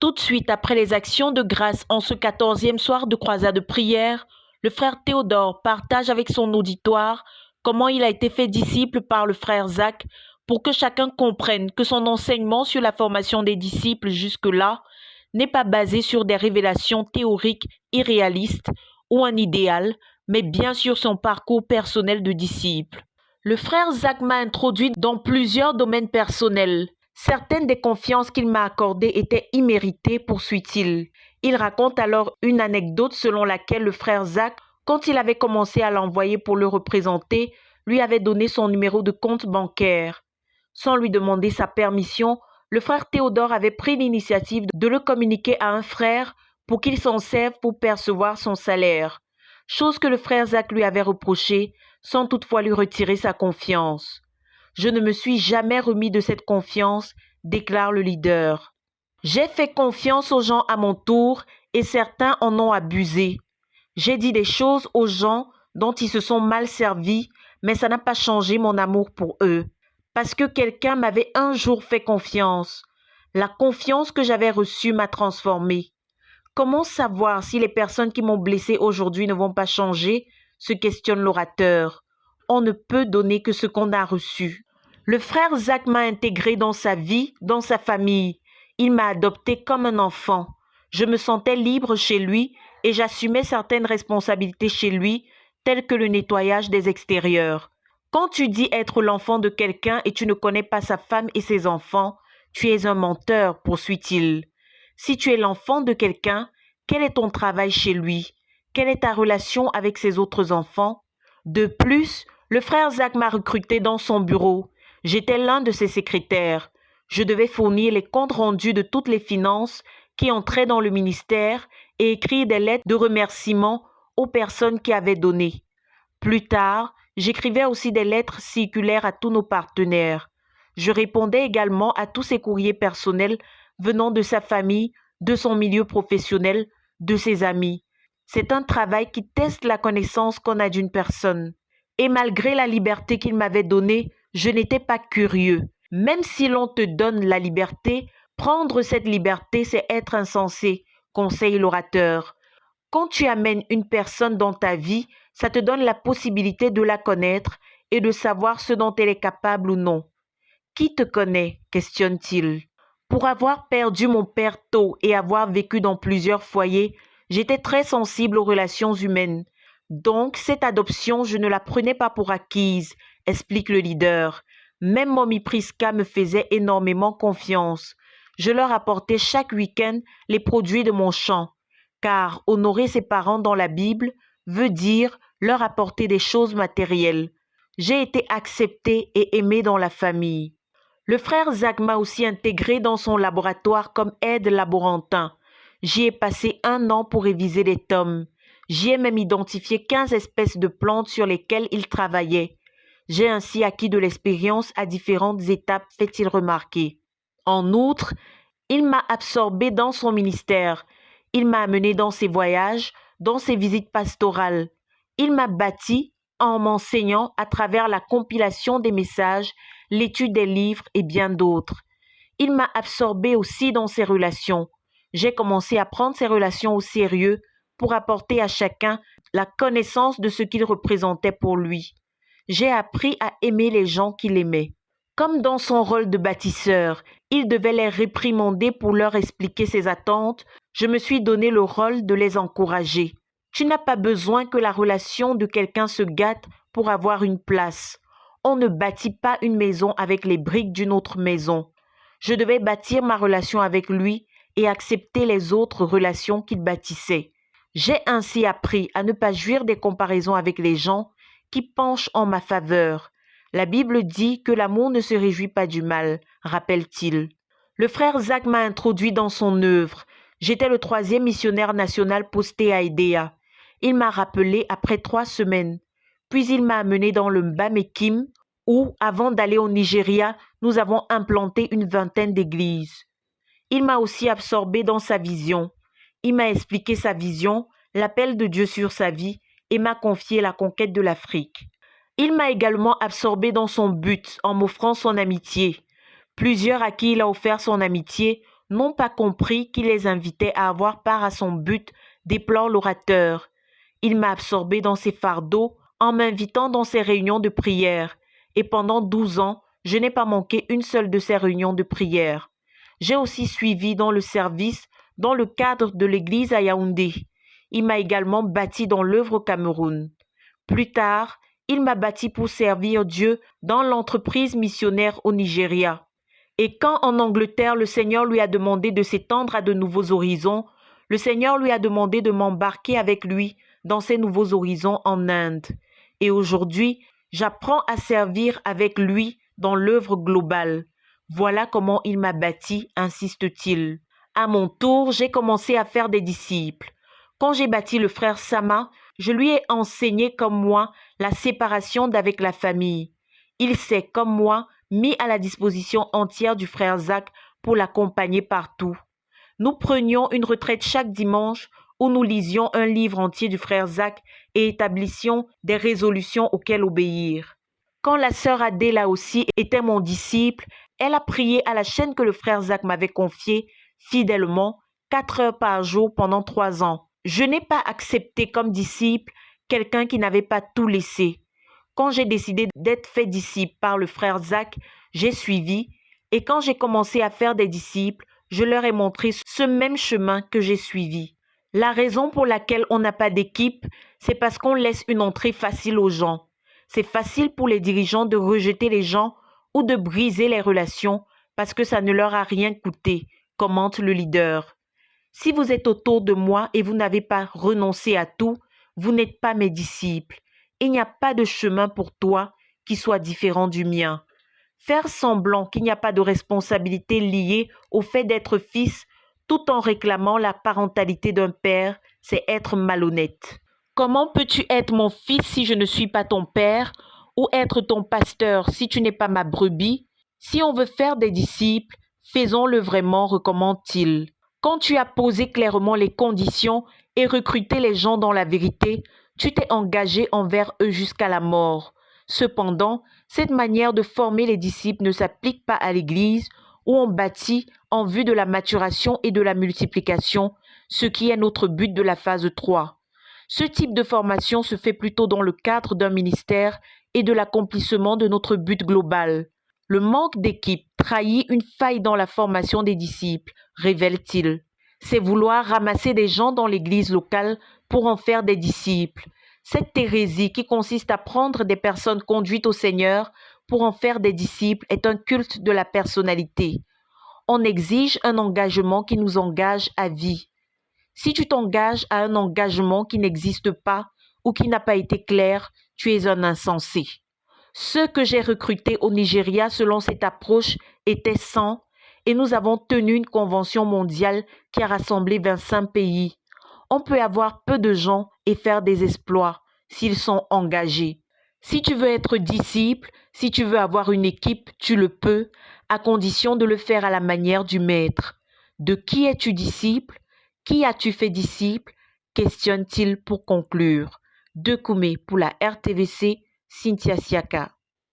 Tout de suite après les actions de grâce en ce 14e soir de croisade de prière, le frère Théodore partage avec son auditoire comment il a été fait disciple par le frère Zach pour que chacun comprenne que son enseignement sur la formation des disciples jusque-là n'est pas basé sur des révélations théoriques irréalistes ou un idéal, mais bien sur son parcours personnel de disciple. Le frère Zach m'a introduit dans plusieurs domaines personnels. Certaines des confiances qu'il m'a accordées étaient imméritées, poursuit-il. Il raconte alors une anecdote selon laquelle le frère Zach, quand il avait commencé à l'envoyer pour le représenter, lui avait donné son numéro de compte bancaire. Sans lui demander sa permission, le frère Théodore avait pris l'initiative de le communiquer à un frère pour qu'il s'en serve pour percevoir son salaire, chose que le frère Zach lui avait reprochée, sans toutefois lui retirer sa confiance. Je ne me suis jamais remis de cette confiance, déclare le leader. J'ai fait confiance aux gens à mon tour et certains en ont abusé. J'ai dit des choses aux gens dont ils se sont mal servis, mais ça n'a pas changé mon amour pour eux. Parce que quelqu'un m'avait un jour fait confiance. La confiance que j'avais reçue m'a transformé. Comment savoir si les personnes qui m'ont blessé aujourd'hui ne vont pas changer, se questionne l'orateur. On ne peut donner que ce qu'on a reçu. Le frère Zach m'a intégré dans sa vie, dans sa famille. Il m'a adopté comme un enfant. Je me sentais libre chez lui et j'assumais certaines responsabilités chez lui, telles que le nettoyage des extérieurs. Quand tu dis être l'enfant de quelqu'un et tu ne connais pas sa femme et ses enfants, tu es un menteur, poursuit-il. Si tu es l'enfant de quelqu'un, quel est ton travail chez lui? Quelle est ta relation avec ses autres enfants? De plus, le frère Zach m'a recruté dans son bureau. J'étais l'un de ses secrétaires. Je devais fournir les comptes rendus de toutes les finances qui entraient dans le ministère et écrire des lettres de remerciement aux personnes qui avaient donné. Plus tard, j'écrivais aussi des lettres circulaires à tous nos partenaires. Je répondais également à tous ses courriers personnels venant de sa famille, de son milieu professionnel, de ses amis. C'est un travail qui teste la connaissance qu'on a d'une personne. Et malgré la liberté qu'il m'avait donnée, je n'étais pas curieux. Même si l'on te donne la liberté, prendre cette liberté, c'est être insensé, conseille l'orateur. Quand tu amènes une personne dans ta vie, ça te donne la possibilité de la connaître et de savoir ce dont elle est capable ou non. Qui te connaît? Questionne-t-il. Pour avoir perdu mon père tôt et avoir vécu dans plusieurs foyers, j'étais très sensible aux relations humaines. Donc, cette adoption, je ne la prenais pas pour acquise, explique le leader. Même Mommy Priska me faisait énormément confiance. Je leur apportais chaque week-end les produits de mon champ, car honorer ses parents dans la Bible veut dire leur apporter des choses matérielles. J'ai été acceptée et aimée dans la famille. Le frère Zach m'a aussi intégré dans son laboratoire comme aide-laborantin. J'y ai passé 1 an pour réviser les tomes. J'y ai même identifié 15 espèces de plantes sur lesquelles il travaillait. J'ai ainsi acquis de l'expérience à différentes étapes, fait-il remarquer. En outre, il m'a absorbé dans son ministère. Il m'a amené dans ses voyages, dans ses visites pastorales. Il m'a bâti en m'enseignant à travers la compilation des messages, l'étude des livres et bien d'autres. Il m'a absorbé aussi dans ses relations. J'ai commencé à prendre ces relations au sérieux pour apporter à chacun la connaissance de ce qu'il représentait pour lui. J'ai appris à aimer les gens qu'il aimait. Comme dans son rôle de bâtisseur, il devait les réprimander pour leur expliquer ses attentes, je me suis donné le rôle de les encourager. Tu n'as pas besoin que la relation de quelqu'un se gâte pour avoir une place. On ne bâtit pas une maison avec les briques d'une autre maison. Je devais bâtir ma relation avec lui et accepter les autres relations qu'il bâtissait. J'ai ainsi appris à ne pas jouir des comparaisons avec les gens qui penchent en ma faveur. La Bible dit que l'amour ne se réjouit pas du mal, rappelle-t-il. Le frère Zach m'a introduit dans son œuvre. J'étais le 3e missionnaire national posté à Edea. Il m'a rappelé après 3 semaines. Puis il m'a amené dans le Bamekim, où, avant d'aller au Nigeria, nous avons implanté une 20aine d'églises. Il m'a aussi absorbé dans sa vision. Il m'a expliqué sa vision, l'appel de Dieu sur sa vie, et m'a confié la conquête de l'Afrique. Il m'a également absorbé dans son but en m'offrant son amitié. Plusieurs à qui il a offert son amitié n'ont pas compris qu'il les invitait à avoir part à son but, déplore l'orateur. Il m'a absorbé dans ses fardeaux en m'invitant dans ses réunions de prière. Et pendant 12 ans, je n'ai pas manqué une seule de ces réunions de prière. J'ai aussi suivi dans le service dans le cadre de l'église à Yaoundé. Il m'a également bâti dans l'œuvre au Cameroun. Plus tard, il m'a bâti pour servir Dieu dans l'entreprise missionnaire au Nigeria. Et quand en Angleterre le Seigneur lui a demandé de s'étendre à de nouveaux horizons, le Seigneur lui a demandé de m'embarquer avec lui dans ces nouveaux horizons en Inde. Et aujourd'hui, j'apprends à servir avec lui dans l'œuvre globale. Voilà comment il m'a bâti, insiste-t-il. À mon tour, j'ai commencé à faire des disciples. Quand j'ai bâti le frère Sama, je lui ai enseigné comme moi la séparation d'avec la famille. Il s'est, comme moi, mis à la disposition entière du frère Zach pour l'accompagner partout. Nous prenions une retraite chaque dimanche où nous lisions un livre entier du frère Zach et établissions des résolutions auxquelles obéir. Quand la sœur Adéla aussi était mon disciple, elle a prié à la chaîne que le frère Zach m'avait confiée fidèlement 4 heures par jour pendant 3 ans. Je n'ai pas accepté comme disciple quelqu'un qui n'avait pas tout laissé. Quand j'ai décidé d'être fait disciple par le frère Zach, j'ai suivi, et quand j'ai commencé à faire des disciples, je leur ai montré ce même chemin que j'ai suivi. La raison pour laquelle on n'a pas d'équipe, c'est parce qu'on laisse une entrée facile aux gens. C'est facile pour les dirigeants de rejeter les gens ou de briser les relations parce que ça ne leur a rien coûté, commente le leader. Si vous êtes autour de moi et vous n'avez pas renoncé à tout, vous n'êtes pas mes disciples. Il n'y a pas de chemin pour toi qui soit différent du mien. Faire semblant qu'il n'y a pas de responsabilité liée au fait d'être fils tout en réclamant la parentalité d'un père, c'est être malhonnête. Comment peux-tu être mon fils si je ne suis pas ton père ou être ton pasteur si tu n'es pas ma brebis? Si on veut faire des disciples, faisons-le vraiment, recommande-t-il. Quand tu as posé clairement les conditions et recruté les gens dans la vérité, tu t'es engagé envers eux jusqu'à la mort. Cependant, cette manière de former les disciples ne s'applique pas à l'Église où on bâtit en vue de la maturation et de la multiplication, ce qui est notre but de la phase 3. Ce type de formation se fait plutôt dans le cadre d'un ministère et de l'accomplissement de notre but global. Le manque d'équipe trahit une faille dans la formation des disciples, révèle-t-il. C'est vouloir ramasser des gens dans l'église locale pour en faire des disciples. Cette hérésie qui consiste à prendre des personnes conduites au Seigneur pour en faire des disciples est un culte de la personnalité. On exige un engagement qui nous engage à vie. Si tu t'engages à un engagement qui n'existe pas ou qui n'a pas été clair, tu es un insensé. Ceux que j'ai recrutés au Nigeria selon cette approche étaient 100 et nous avons tenu une convention mondiale qui a rassemblé 25 pays. On peut avoir peu de gens et faire des exploits s'ils sont engagés. Si tu veux être disciple, si tu veux avoir une équipe, tu le peux, à condition de le faire à la manière du maître. De qui es-tu disciple? Qui as-tu fait disciple? Questionne-t-il pour conclure. De Koumé pour la RTVC, Cynthia Siaka.